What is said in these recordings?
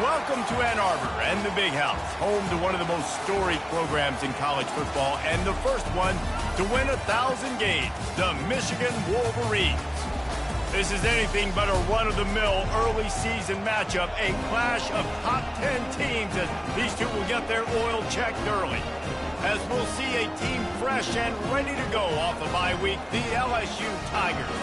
Welcome to Ann Arbor and the Big House, home to one of the most storied programs in college football and the first one to win 1,000 games, the Michigan Wolverines. This is anything but a run-of-the-mill early season matchup, a clash of top 10 teams as these two will get their oil checked early. As we'll see a team fresh and ready to go off a bye week, the LSU Tigers.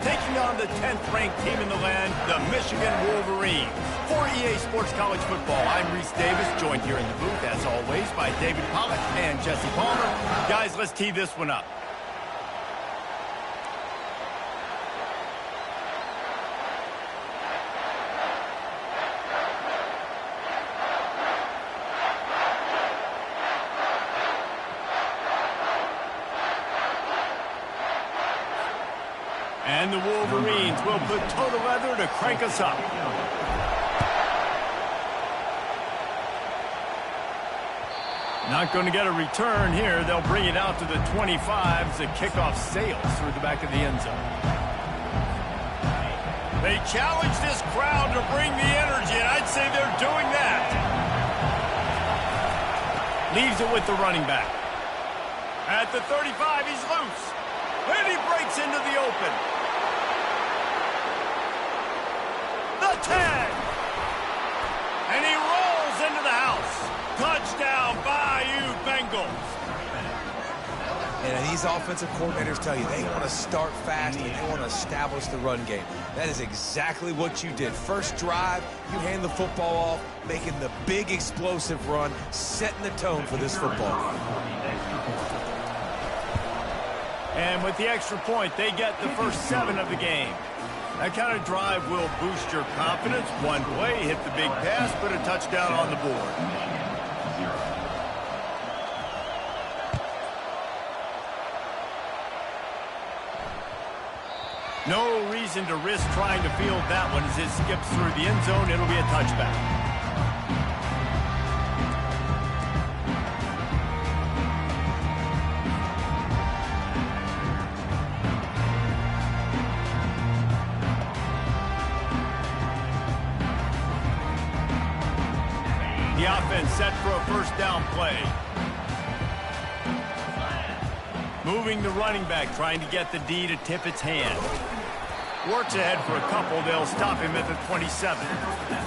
Taking on the 10th-ranked team in the land, the Michigan Wolverines. For EA Sports College Football, I'm Reese Davis, joined here in the booth, as always, by David Pollack and Jesse Palmer. Guys, let's tee this one up. And the Wolverines will put toe to leather to crank us up. Not going to get a return here. They'll bring it out to the 25 as the kickoff sails through the back of the end zone. They challenge this crowd to bring the energy, and I'd say they're doing that. Leaves it with the running back. At the 35, he's loose. And he breaks into the open. The 10. And he rolls into the house. Touchdown, Bayou Bengals. And these offensive coordinators tell you they want to start fast and they want to establish the run game. That is exactly what you did. First drive, you hand the football off, making the big explosive run, setting the tone for this football game. And with the extra point, they get the first 7 of the game. That kind of drive will boost your confidence. One play, hit the big pass, put a touchdown on the board. No reason to risk trying to field that one as it skips through the end zone. It'll be a touchback. The offense set for a first down play. Moving the running back, trying to get the D to tip its hand. Works ahead for a couple. They'll stop him at the 27.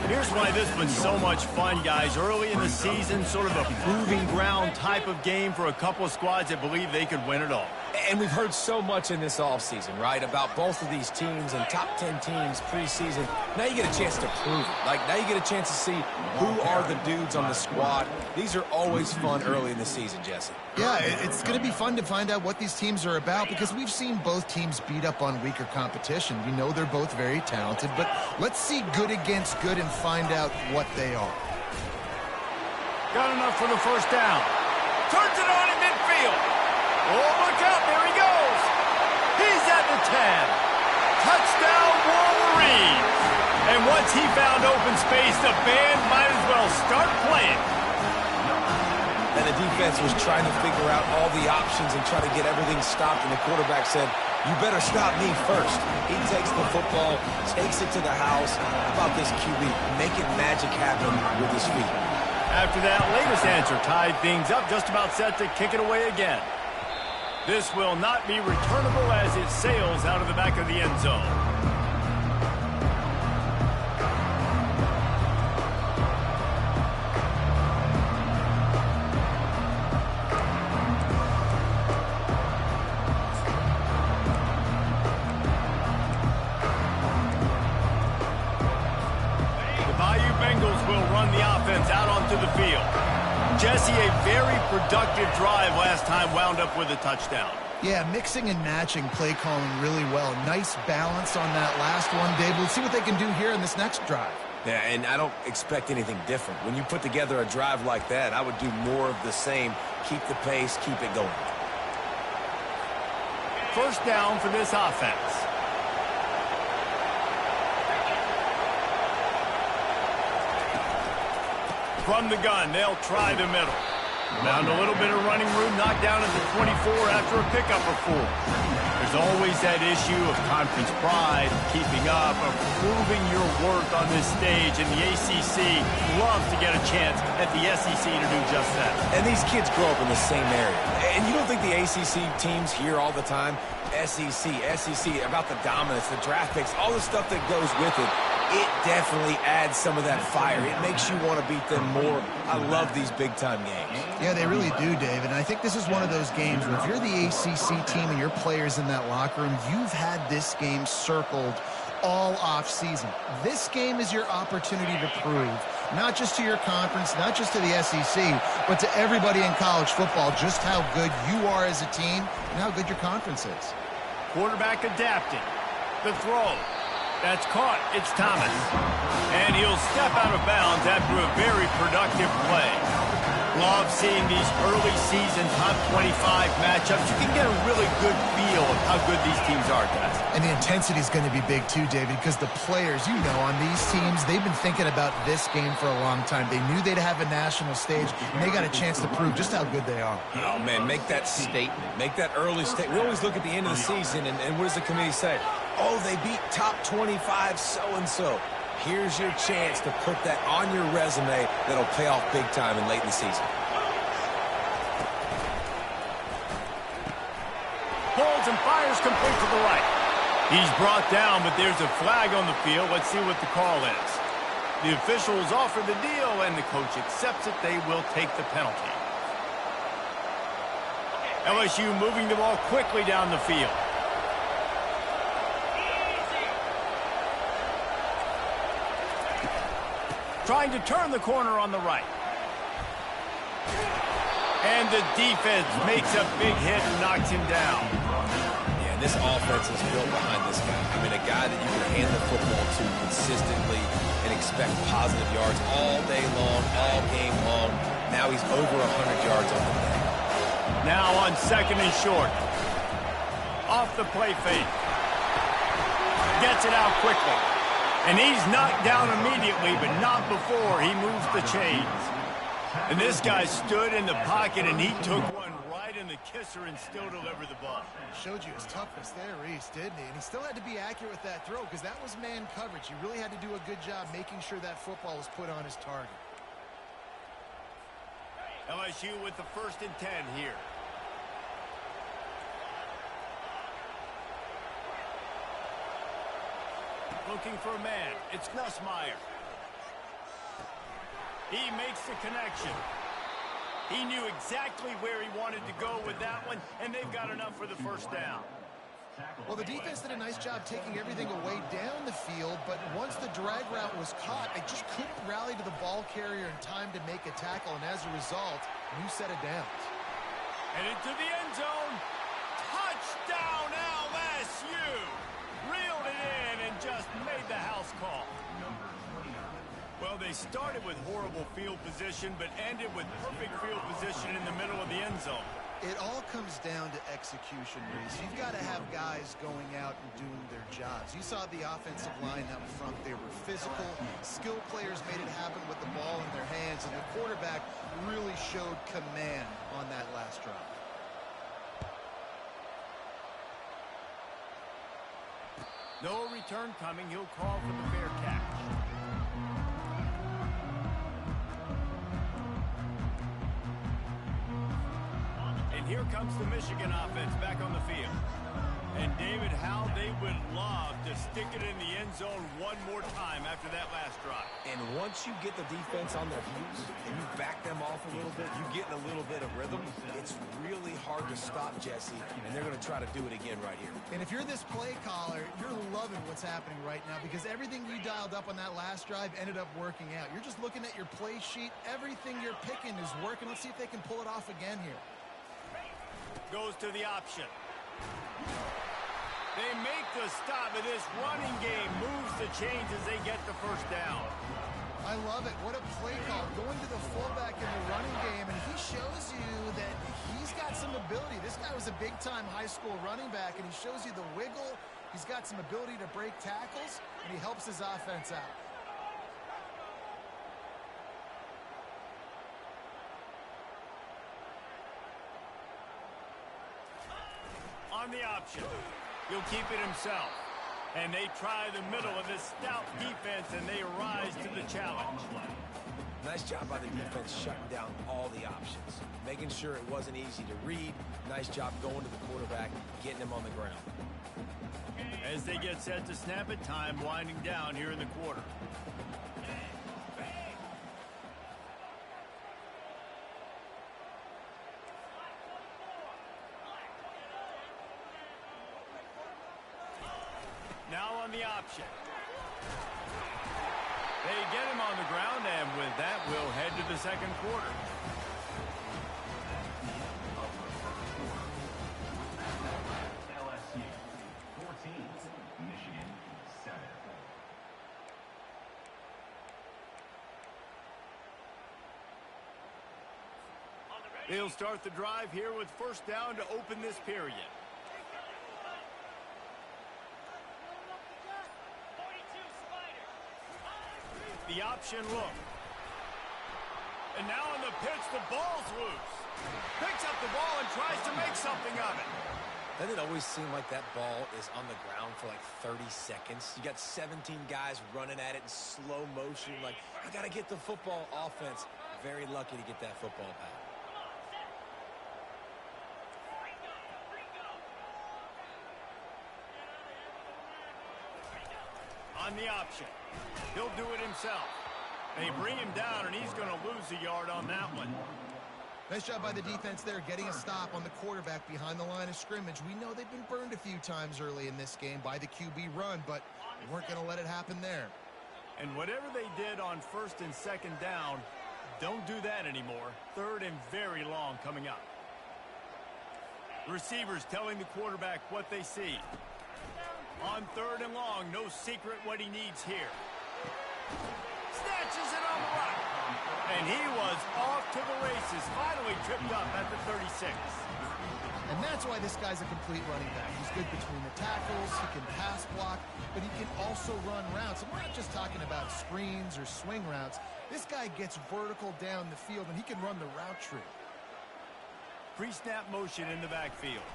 Here's why this was so much fun, guys. Early in the season, sort of a proving ground type of game for a couple of squads that believe they could win it all. And we've heard so much in this offseason, right, about both of these teams and top 10 teams preseason. Now you get a chance to prove it. Like, now you get a chance to see who are the dudes on the squad. These are always fun early in the season, Jesse. Yeah, it's going to be fun to find out what these teams are about because we've seen both teams beat up on weaker competition. We know they're both very talented, but let's see good against good and find out what they are. Got enough for the first down. Turns it on in midfield. Oh, look out, there he goes. He's at the 10. Touchdown, Wolverines. And once he found open space, the band might as well start playing. And the defense was trying to figure out all the options and try to get everything stopped, and the quarterback said, you better stop me first. He takes the football, takes it to the house. How about this QB making magic happen with his feet? After that latest answer tied things up, just about set to kick it away again. This will not be returnable as it sails out of the back of the end zone. The Bayou Bengals will run the offense out onto the field. Jesse, a very productive drive last time wound up with a touchdown. Yeah, mixing and matching play calling really well. Nice balance on that last one, Dave. We'll see what they can do here in this next drive. Yeah, and I don't expect anything different. When you put together a drive like that, I would do more of the same. Keep the pace, keep it going. First down for this offense. From the gun, they'll try the middle. Found a little bit of running room, knocked down at the 24 after a pickup of 4. There's always that issue of conference pride, keeping up, of proving your worth on this stage, and the ACC loves to get a chance at the SEC to do just that. And these kids grow up in the same area. And you don't think the ACC teams hear all the time, SEC, about the dominance, the draft picks, all the stuff that goes with it. It definitely adds some of that fire. It makes you want to beat them more. I love these big-time games. Yeah, they really do, David. And I think this is one of those games where if you're the ACC team and your players in that locker room, you've had this game circled all off season. This game is your opportunity to prove, not just to your conference, not just to the SEC, but to everybody in college football, just how good you are as a team and how good your conference is. Quarterback adapting. The throw. That's caught. It's Thomas. And he'll step out of bounds after a very productive play. Love seeing these early season top 25 matchups. You can get a really good feel of how good these teams are, guys. And the intensity is going to be big too, David, because the players, you know, on these teams, they've been thinking about this game for a long time. They knew they'd have a national stage, and they got a chance to prove just how good they are. Oh, man, make that statement. Make that early statement. We always look at the end of the season, and what does the committee say? Oh, they beat top 25 so-and-so. Here's your chance to put that on your resume that'll pay off big time and late in the season. Pulls and fires complete to the right. He's brought down, but there's a flag on the field. Let's see what the call is. The officials offer the deal, and the coach accepts it. They will take the penalty. LSU moving the ball quickly down the field. Trying to turn the corner on the right. And the defense makes a big hit and knocks him down. Yeah, this offense is built behind this guy. I mean, a guy that you can hand the football to consistently and expect positive yards all day long, all game long. Now he's over 100 yards on the day. Now on 2nd and short. Off the play fake. Gets it out quickly. And he's knocked down immediately, but not before he moves the chains. And this guy stood in the pocket, and he took one right in the kisser and still delivered the ball. Showed you his toughness there, Reese, didn't he? And he still had to be accurate with that throw because that was man coverage. He really had to do a good job making sure that football was put on his target. LSU with the 1st and 10 here. Looking for a man. It's Nussmeier. He makes the connection. He knew exactly where he wanted to go with that one, and they've got enough for the 1st down. Well, the defense did a nice job taking everything away down the field, but once the drag route was caught, they just couldn't rally to the ball carrier in time to make a tackle, and as a result, new set of downs. And into the end zone. Touchdown, LSU! Reeled it in and just made the house call. Well, they started with horrible field position, but ended with perfect field position in the middle of the end zone. It all comes down to execution, Reese. You've got to have guys going out and doing their jobs. You saw the offensive line up front. They were physical. Skilled players made it happen with the ball in their hands, and the quarterback really showed command on that last drive. No return coming. He'll call for the fair catch. And here comes the Michigan offense back on the field. And David, how they would love to stick it in the end zone one more time after that last drive. And once you get the defense on their heels and you back them off a little bit, you get in a little bit of rhythm, it's really hard to stop Jesse, and they're going to try to do it again right here. And if you're this play caller, you're loving what's happening right now because everything you dialed up on that last drive ended up working out. You're just looking at your play sheet. Everything you're picking is working. Let's see if they can pull it off again here. Goes to the option. They make the stop, and this running game moves the chains as they get the 1st down. I love it. What a play call. Going to the fullback in the running game, and he shows you that he's got some ability. This guy was a big-time high school running back, and he shows you the wiggle. He's got some ability to break tackles, and he helps his offense out. On the option. He'll keep it himself. And they try the middle of this stout defense, and they rise to the challenge. Nice job by the defense shutting down all the options, making sure it wasn't easy to read. Nice job going to the quarterback, getting him on the ground. As they get set to snap it, time winding down here in the quarter. Now on the option. They get him on the ground, and with that, we'll head to the second quarter. LSU 14, Michigan 7. They'll start the drive here with first down to open this period. The option look. And now on the pitch, the ball's loose. Picks up the ball and tries to make something of it. Doesn't it always seem like that ball is on the ground for like 30 seconds? You got 17 guys running at it in slow motion. Like, I got to get the football. Offense, very lucky to get that football back. On the option. He'll do it himself. They bring him down, and he's going to lose a yard on that one. Nice job by the defense there, getting a stop on the quarterback behind the line of scrimmage. We know they've been burned a few times early in this game by the QB run, but they weren't going to let it happen there. And whatever they did on first and second down, don't do that anymore. Third and very long coming up. Receivers telling the quarterback what they see. On third and long, no secret what he needs here. Snatches it on the run. And he was off to the races, finally tripped up at the 36. And that's why this guy's a complete running back. He's good between the tackles, he can pass block, but he can also run routes. And we're not just talking about screens or swing routes. This guy gets vertical down the field, and he can run the route tree. Pre-snap motion in the backfield.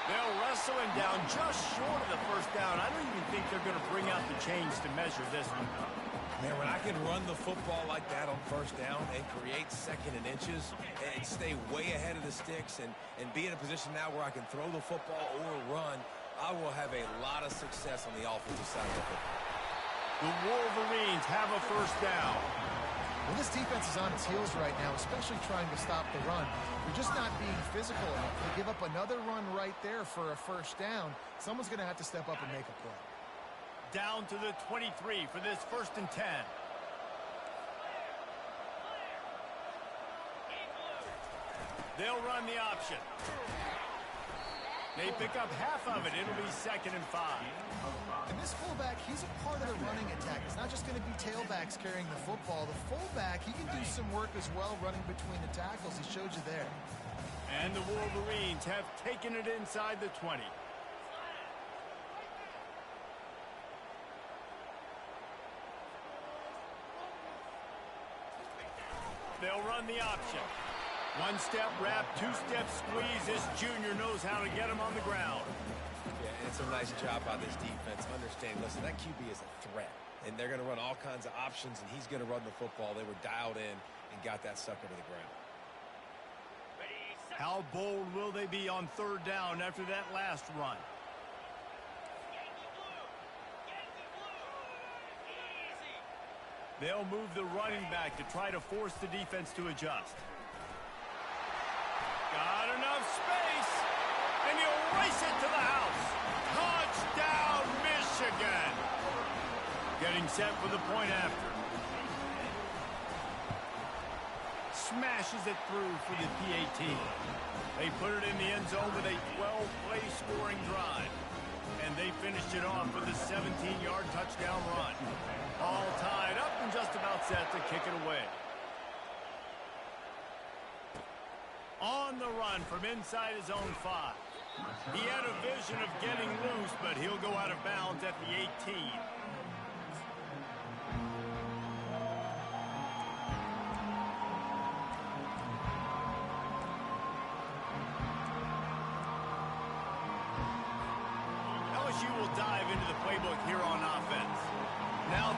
They'll wrestle him down just short of the first down. I don't even think they're going to bring out the chains to measure this one. Man, when I can run the football like that on first down and create second and inches and stay way ahead of the sticks and be in a position now where I can throw the football or run, I will have a lot of success on the offensive side of the football. The Wolverines have a first down. Well, this defense is on its heels right now, especially trying to stop the run. They're just not being physical enough. They give up another run right there for a first down. Someone's going to have to step up and make a play. Down to the 23 for this first and 10. They'll run the option. They pick up half of it. It'll be 2nd and 5. And this fullback, he's a part of the running attack. It's not just going to be tailbacks carrying the football. The fullback, he can do some work as well running between the tackles. He showed you there. And the Wolverines have taken it inside the 20. They'll run the option. One-step wrap, two-step squeeze. This junior knows how to get him on the ground. Yeah, it's a nice job by this defense. Understand, listen, that QB is a threat. And they're going to run all kinds of options, and he's going to run the football. They were dialed in and got that sucker to the ground. How bold will they be on third down after that last run? They'll move the running back to try to force the defense to adjust. Got enough space, and he'll race it to the house. Touchdown, Michigan. Getting set for the point after. Smashes it through for the PAT. They put it in the end zone with a 12-play scoring drive. And they finished it off with a 17-yard touchdown run. All tied up and just about set to kick it away. On the run from inside his own 5. He had a vision of getting loose, but he'll go out of bounds at the 18.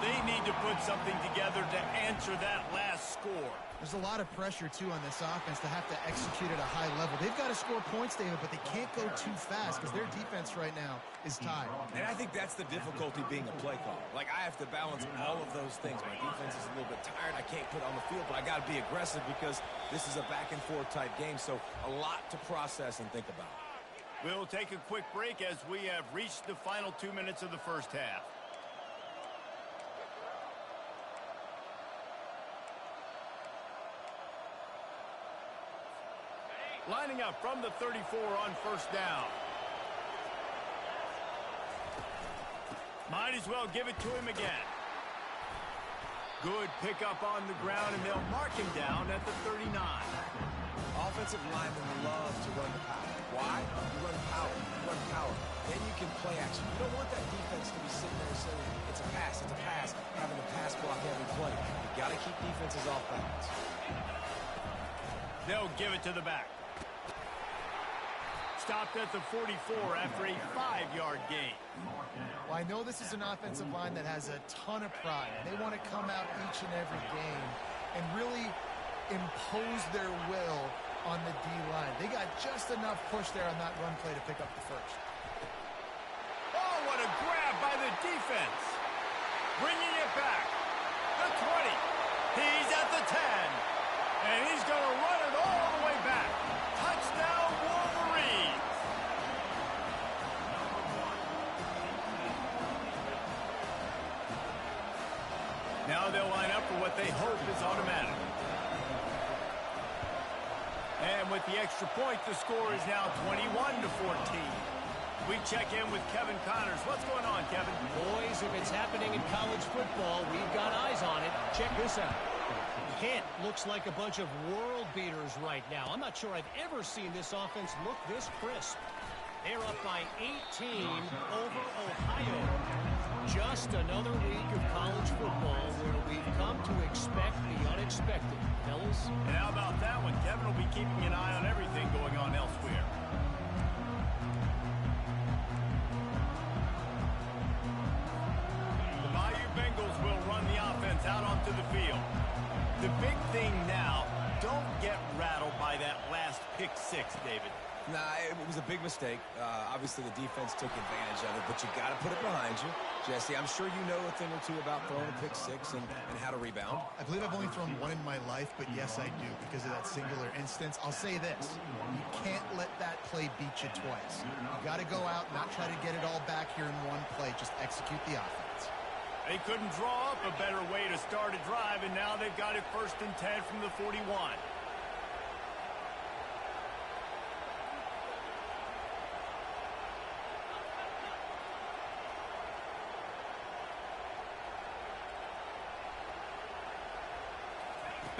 they need to put something together to answer that last score. There's a lot of pressure, too, on this offense to have to execute at a high level. They've got to score points, David, but they can't go too fast because their defense right now is tied. And I think that's the difficulty being a play caller. Like, I have to balance all of those things. My defense is a little bit tired. I can't put on the field, but I got to be aggressive because this is a back-and-forth type game, so a lot to process and think about. We'll take a quick break as we have reached the final 2 minutes of the first half. Lining up from the 34 on first down. Might as well give it to him again. Good pickup on the ground, and they'll mark him down at the 39. Offensive linemen love to run the power. Why? You run power. You run power. Then you can play action. You don't want that defense to be sitting there saying, it's a pass, having to pass block every play. You got to keep defenses off balance. They'll give it to the back. Stopped at the 44 after a 5-yard gain. Well, I know this is an offensive line that has a ton of pride. They want to come out each and every game and really impose their will on the D-line. They got just enough push there on that run play to pick up the first. Oh, what a grab by the defense. Bringing it back. The 20. He's at the 10. And he's going to run it all the way back. Touchdown, Wolverines. Now they'll line up for what they hope is automatic. And with the extra point, the score is now 21-14. We check in with Kevin Connors. What's going on, Kevin? Boys, if it's happening in college football, we've got eyes on it. Check this out. Kent looks like a bunch of world beaters right now. I'm not sure I've ever seen this offense look this crisp. They're up by 18 over Ohio. Just another week of college football where we've come to expect the unexpected. Fellas? And how about that one? Kevin will be keeping an eye on everything going on elsewhere. The Bayou Bengals will run the offense out onto the field. The big thing now, don't get rattled by that last pick six, David. Nah, it was a big mistake. Obviously, the defense took advantage of it, but you got to put it behind you. Jesse, I'm sure you know a thing or two about throwing a pick six and how to rebound. I believe I've only thrown one in my life, but yes, I do because of that singular instance. I'll say this. You can't let that play beat you twice. You got to go out, not try to get it all back here in one play. Just execute the offense. They couldn't draw up a better way to start a drive, and now they've got it 1st and 10 from the 41.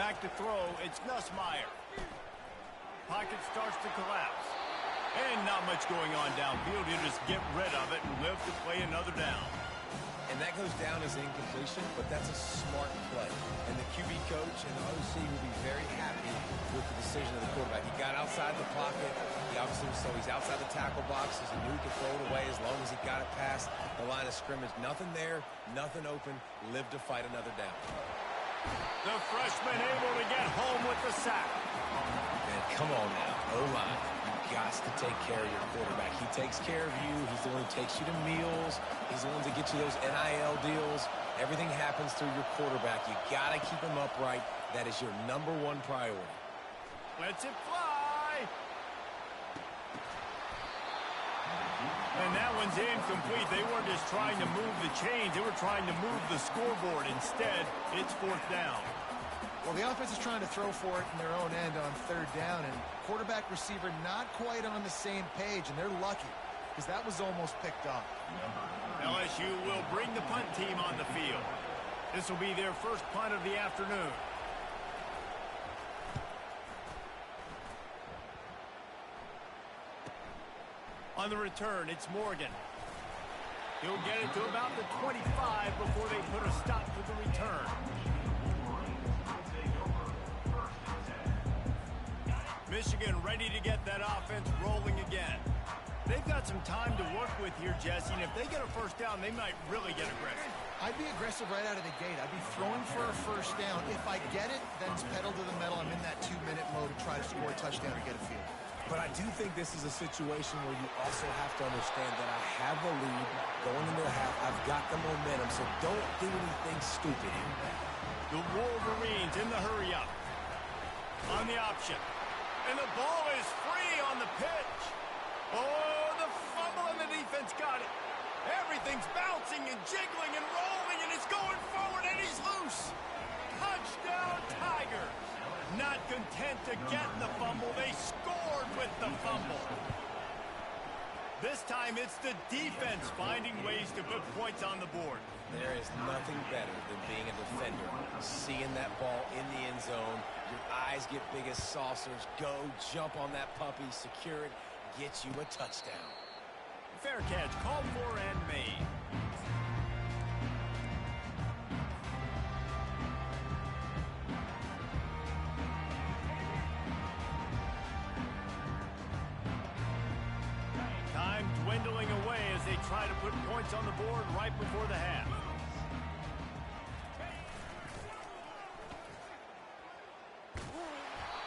Back to throw, it's Nussmeier. Pocket starts to collapse. And not much going on downfield. He'll just get rid of it and live to play another down. And that goes down as incompletion, but that's a smart play. And the QB coach and the OC will be very happy with the decision of the quarterback. He got outside the pocket. He obviously was so he's outside the tackle box. He knew he could throw it away as long as he got it past the line of scrimmage. Nothing there, nothing open. Live to fight another down. The freshman able to get home with the sack. Man, come on now. O-line. You got to take care of your quarterback. He takes care of you. He's the one who takes you to meals. He's the one to get you those NIL deals. Everything happens through your quarterback. You got to keep him upright. That is your #1 priority. Lets it fly. And that one's incomplete. They weren't just trying to move the chains. They were trying to move the scoreboard. Instead, it's 4th down. Well, the offense is trying to throw for it in their own end on 3rd down, and quarterback receiver not quite on the same page, and they're lucky because that was almost picked up. LSU will bring the punt team on the field. This will be their first punt of the afternoon. On the return, it's Morgan. He'll get it to about the 25 before they put a stop to the return. Michigan ready to get that offense rolling again. They've got some time to work with here, Jesse, and if they get a first down, they might really get aggressive. I'd be aggressive right out of the gate. I'd be throwing for a first down. If I get it, then it's pedal to the metal. I'm in that 2-minute mode to try to score a touchdown or get a field. But I do think this is a situation where you also have to understand that I have the lead going into the half. I've got the momentum, so don't do anything stupid here. The Wolverines in the hurry-up. On the option. And the ball is free on the pitch. Oh, the fumble and the defense got it. Everything's bouncing and jiggling and rolling, and it's going forward, and he's loose. Touchdown, Tigers. Not content to get the fumble, they scored with the fumble. This time, it's the defense finding ways to put points on the board. There is nothing better than being a defender. Seeing that ball in the end zone, your eyes get big as saucers. Go, jump on that puppy, secure it, get you a touchdown. Fair catch, called for and made. Time dwindling away as they try to put points on the board right before the half.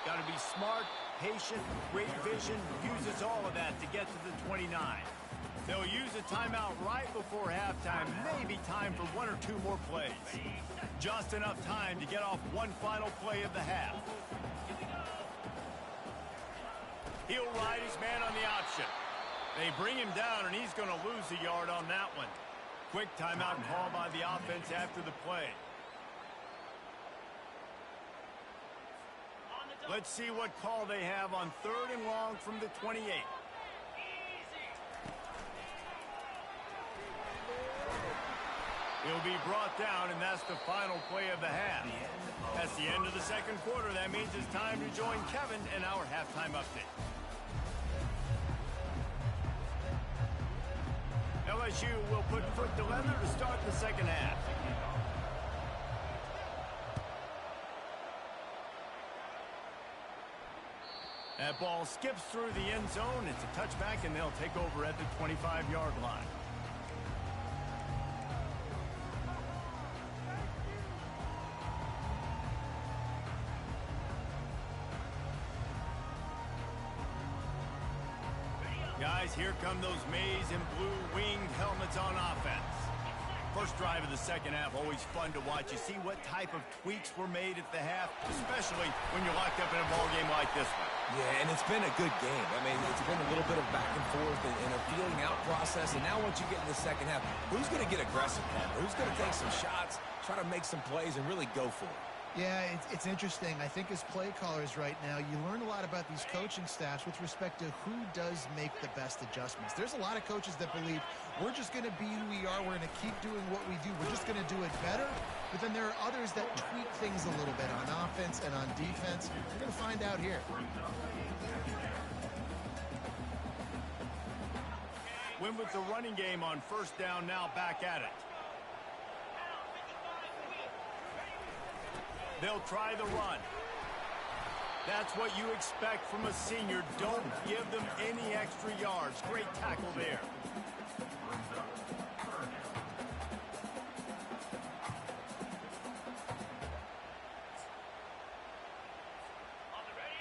Got to be smart, patient, great vision, uses all of that to get to the 29. They'll use a timeout right before halftime, maybe time for 1 or 2 more plays. Just enough time to get off one final play of the half. He'll ride his man on the option. They bring him down, and he's going to lose a yard on that one. Quick timeout call by the offense after the play. Let's see what call they have on 3rd and long from the 28. He'll be brought down, and that's the final play of the half. That's the end of the second quarter. That means it's time to join Kevin in our halftime update. LSU will put foot to leather to start the second half. That ball skips through the end zone. It's a touchback, and they'll take over at the 25-yard line. Guys, here come those maize and blue winged helmets on offense. First drive of the second half, always fun to watch. You see what type of tweaks were made at the half, especially when you're locked up in a ball game like this one. Yeah, and it's been a good game. I mean, it's been a little bit of back and forth and a feeling out process. And now once you get in the second half, who's going to get aggressive, Palmer? Who's going to take some shots, try to make some plays, and really go for it? Yeah, it's interesting. I think as play callers right now, you learn a lot about these coaching staffs with respect to who does make the best adjustments. There's a lot of coaches that believe we're just going to be who we are. We're going to keep doing what we do. We're just going to do it better. But then there are others that tweak things a little bit on offense and on defense. We're going to find out here. Win with the running game on first down, now back at it. They'll try the run. That's what you expect from a senior. Don't give them any extra yards. Great tackle there.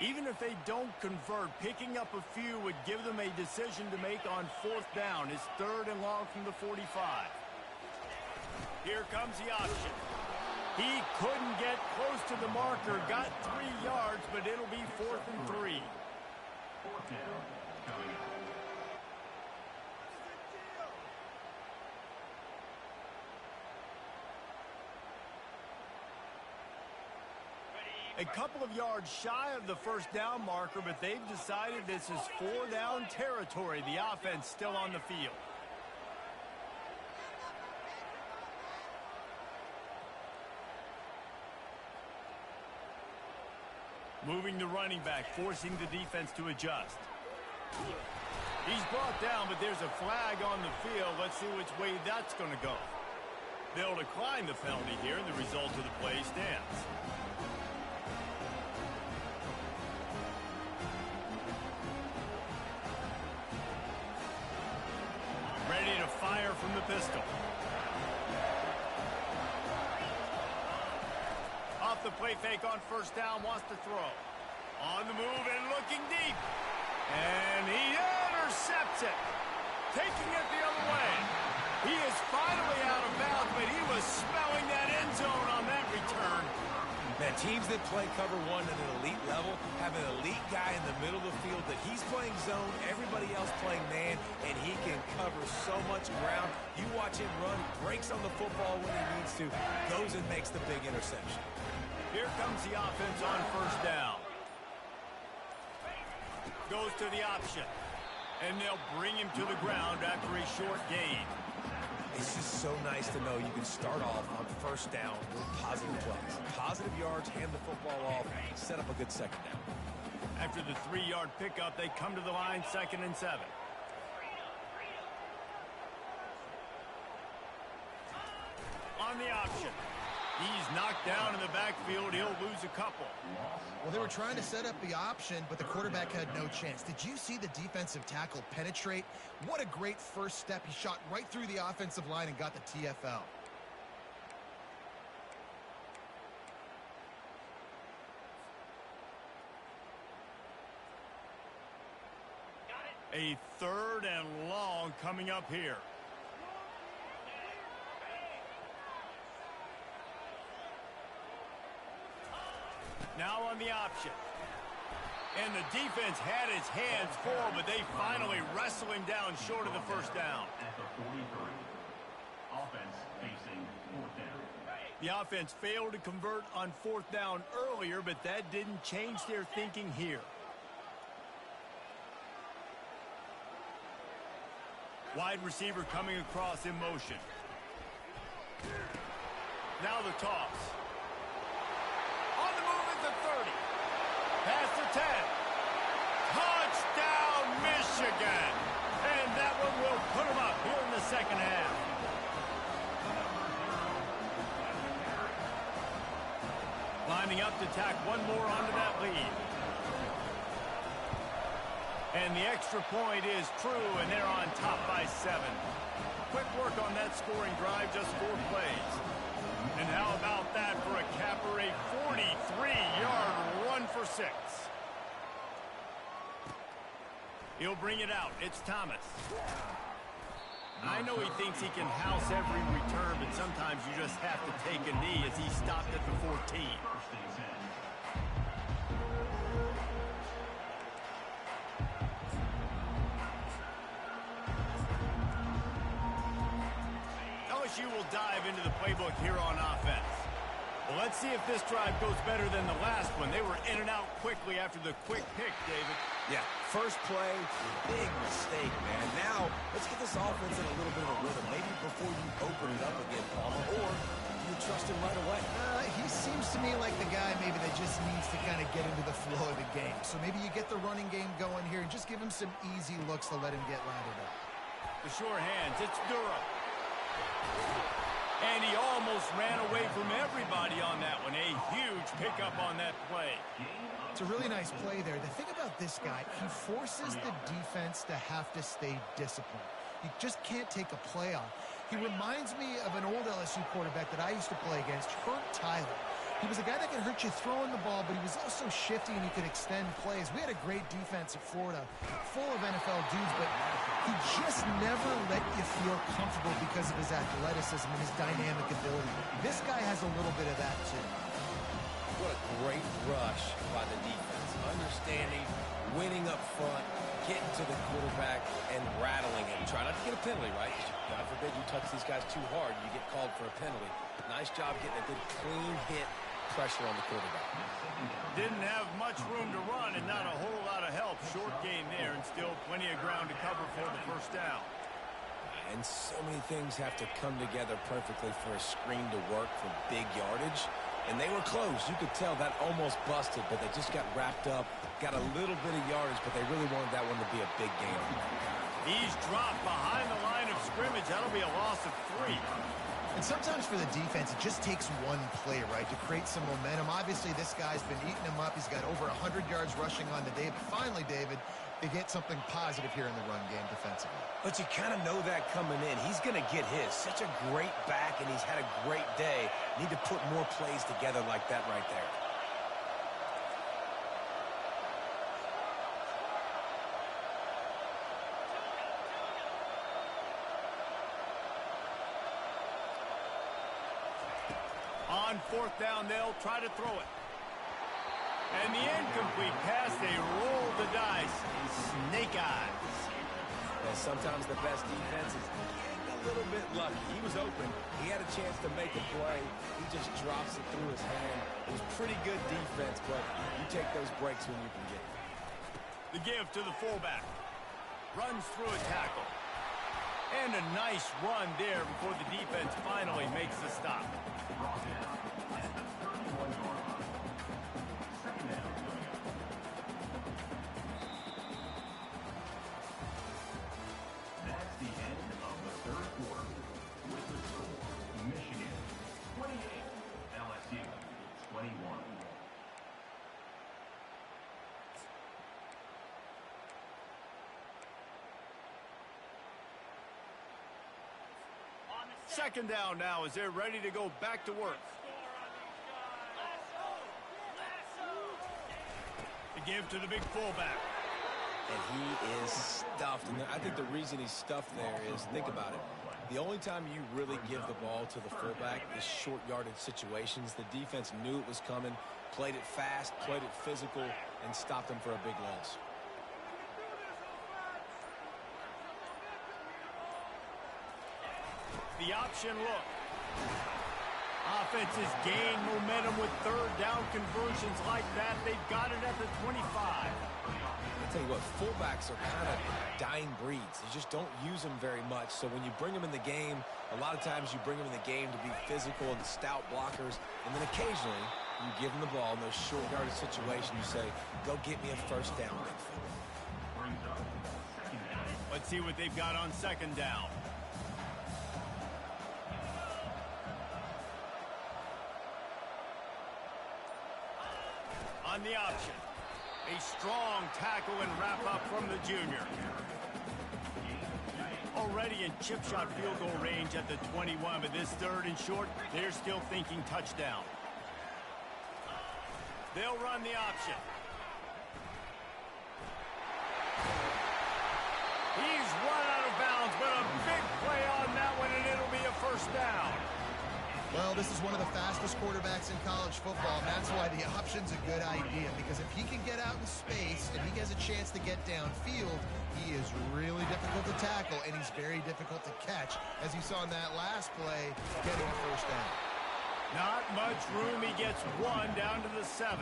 Even if they don't convert, picking up a few would give them a decision to make on fourth down. It's 3rd and long from the 45. Here comes the option. He couldn't get close to the marker, got 3 yards, but it'll be 4th and 3. 4th down, coming up. A couple of yards shy of the first down marker, but they've decided this is 4-down territory. The offense still on the field. Moving the running back, forcing the defense to adjust. He's brought down, but there's a flag on the field. Let's see which way that's going to go. They'll decline the penalty here, and the result of the play stands. Ready to fire from the pistol. the play fake on first down, wants to throw. On the move and looking deep. And he intercepts it. Taking it the other way. He is finally out of bounds, but he was smelling that end zone on that return. Man, teams that play cover one at an elite level have an elite guy in the middle of the field that he's playing zone, everybody else playing man, and he can cover so much ground. You watch him run, breaks on the football when he needs to, goes and makes the big interception. Here comes the offense on first down. Goes to the option. And they'll bring him to the ground after a short gain. It's just so nice to know you can start off on first down with positive plays. Positive yards, hand the football off, set up a good second down. After the 3-yard pickup, they come to the line 2nd and 7. On the option. He's knocked down in the backfield. He'll lose a couple. Well, they were trying to set up the option, but the quarterback had no chance. Did you see the defensive tackle penetrate? What a great first step. He shot right through the offensive line and got the TFL. A 3rd and long coming up here. Now on the option. And the defense had its hands full, but they finally wrestle him down short of the first down. At the 43. Offense facing 4th down. The offense failed to convert on 4th down earlier, but that didn't change their thinking here. Wide receiver coming across in motion. Now the toss. On the move at the 30. Past the 10. Touchdown, Michigan. And that one will put them up here in the second half. Lining up to tack one more onto that lead. And the extra point is true, and they're on top by 7. Quick work on that scoring drive, just 4 plays. And how about that for a capper, a 43-yard run for 6. He'll bring it out. It's Thomas. I know he thinks he can house every return, but sometimes you just have to take a knee as he stopped at the 14. First and 10. LSU will dive into the playbook here on offense. Well, let's see if this drive goes better than the last one. They were in and out quickly after the quick pick, David. Yeah, first play, big mistake, man. Now, let's get this offense in a little bit of a rhythm. Maybe before you open it up again, Palmer, or you trust him right away. He seems to me like the guy maybe that just needs to kind of get into the flow of the game. So maybe you get the running game going here and just give him some easy looks to let him get lathered up. The sure hands, it's Durham. And he almost ran away from everybody on that one. A huge pickup on that play. It's a really nice play there. The thing about this guy, he forces the defense to have to stay disciplined. He just can't take a play off. He reminds me of an old LSU quarterback that I used to play against, Herb Tyler. He was a guy that could hurt you throwing the ball, but he was also shifty and he could extend plays. We had a great defense at Florida, full of NFL dudes, but he just never let you feel comfortable because of his athleticism and his dynamic ability. This guy has a little bit of that, too. What a great rush by the defense. Understanding, winning up front, getting to the quarterback, and rattling him. Try not to get a penalty, right? God forbid you touch these guys too hard and you get called for a penalty. Nice job getting a good clean hit, pressure on the quarterback. Didn't have much room to run and not a whole lot of help. Short game there and still plenty of ground to cover for the first down. And so many things have to come together perfectly for a screen to work for big yardage. And they were close. You could tell that almost busted, but they just got wrapped up, got a little bit of yardage, but they really wanted that one to be a big game. He's dropped behind the line of scrimmage. That'll be a loss of 3. And sometimes for the defense, it just takes one play, right, to create some momentum. Obviously, this guy's been eating him up. He's got over 100 yards rushing on the day. But finally, David, to get something positive here in the run game defensively. But you kind of know that coming in. He's going to get his. Such a great back, and he's had a great day. Need to put more plays together like that right there. On fourth down, they'll try to throw it. And the incomplete pass, they roll the dice. Snake eyes. And sometimes the best defense is getting a little bit lucky. He was open. He had a chance to make a play. He just drops it through his hand. It was pretty good defense, but you take those breaks when you can get it. The give to the fullback. Runs through a tackle. And a nice run there before the defense finally makes the stop. That's the end of the third quarter. With the score, Michigan 28, LSU 21. Second down now as they're ready to go back to work. The give to the big fullback. And he is stuffed. And I think the reason he's stuffed there is, think about it. The only time you really give the ball to the fullback is short yardage situations. The defense knew it was coming, played it fast, played it physical, and stopped him for a big loss. The option look. Offenses gain momentum with third down conversions like that. They've got it at the 25. I'll tell you what, fullbacks are kind of dying breeds. You just don't use them very much. So when you bring them in the game, a lot of times you bring them in the game to be physical and stout blockers. And then occasionally you give them the ball in those short yardage situations. You say, go get me a first down. Let's see what they've got on second down. On the option, a strong tackle and wrap up from the junior. Already in chip shot field goal range at the 21, but this third and short, they're still thinking touchdown. They'll run the option. He's run out of bounds, but a big play on that one, and it'll be a first down. Well, this is one of the fastest quarterbacks in college football, and that's why the option's a good idea, because if he can get out in space and he has a chance to get downfield, he is really difficult to tackle, and he's very difficult to catch, as you saw in that last play, getting a first down. Not much room. He gets one down to the 7.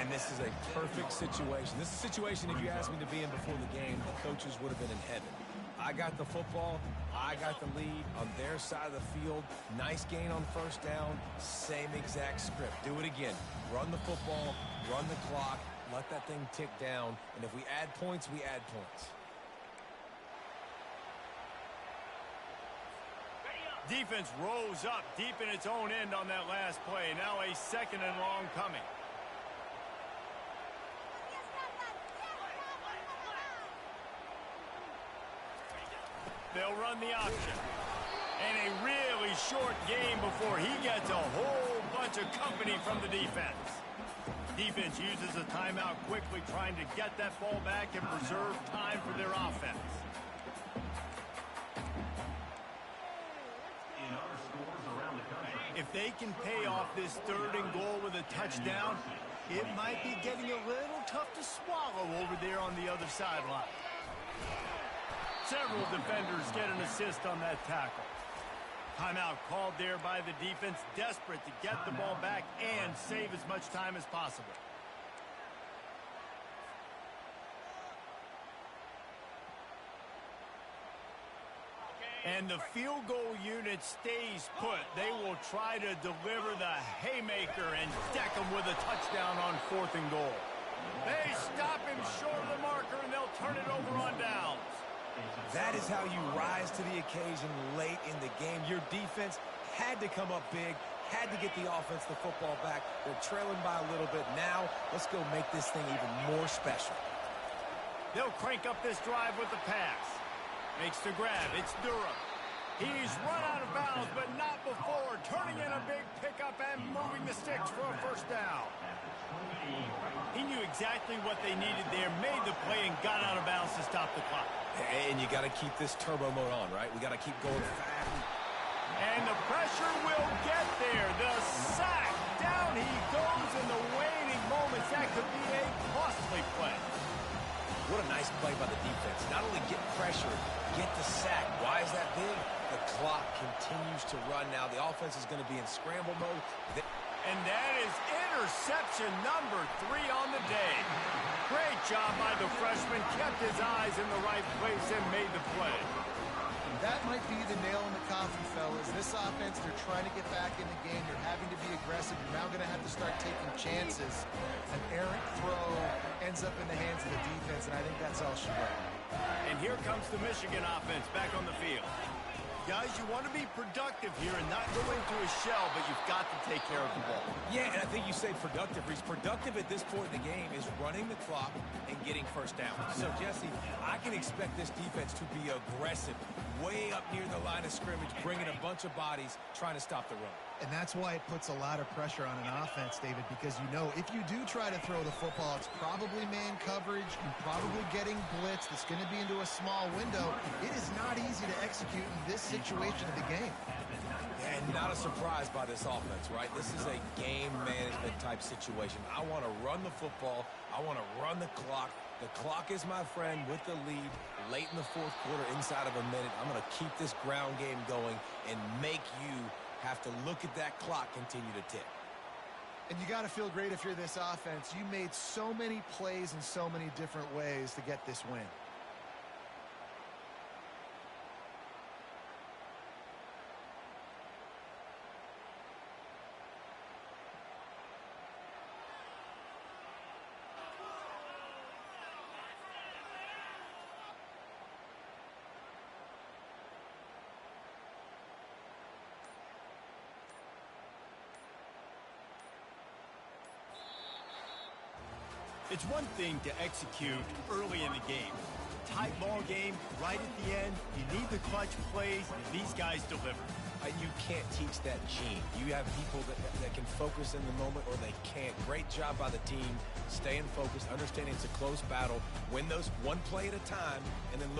And this is a perfect situation. This is a situation, if you asked me to be in before the game, the coaches would have been in heaven. I got the football. I got the lead on their side of the field. Nice gain on first down. Same exact script. Do it again. Run the football, run the clock, let that thing tick down. And if we add points, we add points. Defense rose up deep in its own end on that last play. Now a second and long coming. They'll run the option. And a really short game before he gets a whole bunch of company from the defense. Defense uses a timeout quickly, trying to get that ball back and preserve time for their offense. If they can pay off this third and goal with a touchdown, it might be getting a little tough to swallow over there on the other sideline. Several defenders get an assist on that tackle. Timeout called there by the defense, desperate to get the ball back and save as much time as possible. And the field goal unit stays put. They will try to deliver the haymaker and deck them with a touchdown on fourth and goal. They stop him short of the marker, and they'll turn it over on downs. That is how you rise to the occasion late in the game. Your defense had to come up big, had to get the offense the football back. They're trailing by a little bit. Now, let's go make this thing even more special. They'll crank up this drive with the pass. Makes the grab. It's Durham. He's run out of bounds, but not before. Turning in a big pickup and moving the sticks for a first down. He knew exactly what they needed there, made the play, and got out of bounds to stop the clock. And you got to keep this turbo mode on, right? We got to keep going fast. And the pressure will get there. The sack. Down he goes in the waning moments. That could be a costly play. What a nice play by the defense. Not only get pressure, get the sack. Why is that big? The clock continues to run now. The offense is going to be in scramble mode. And that is interception number 3 on the day. Great job by the freshman. Kept his eyes in the right place and made the play. That might be the nail in the coffin, fellas. This offense, they're trying to get back in the game. They're having to be aggressive. You're now going to have to start taking chances. An errant throw ends up in the hands of the defense, and I think that's all she wrote. And here comes the Michigan offense back on the field. Guys, you want to be productive here and not go into a shell, but you've got to take care of the ball. Yeah, and I think you say productive. He's productive at this point in the game is running the clock and getting first down. So, Jesse, I can expect this defense to be aggressive, way up near the line of scrimmage, bringing a bunch of bodies, trying to stop the run. And that's why it puts a lot of pressure on an offense, David, because you know if you do try to throw the football, it's probably man coverage, you're probably getting blitz, that's going to be into a small window. It is not easy to execute in this situation of the game. And not a surprise by this offense, right? This is a game management type situation. I want to run the football. I want to run the clock. The clock is my friend with the lead late in the fourth quarter, inside of a minute. I'm going to keep this ground game going and make you have to look at that clock continue to tick. And you got to feel great if you're this offense. You made so many plays in so many different ways to get this win. It's one thing to execute early in the game. Tight ball game, right at the end. You need the clutch plays. These guys deliver. You can't teach that gene. You have people that can focus in the moment or they can't. Great job by the team, staying focused, understanding it's a close battle, win those one play at a time, and then look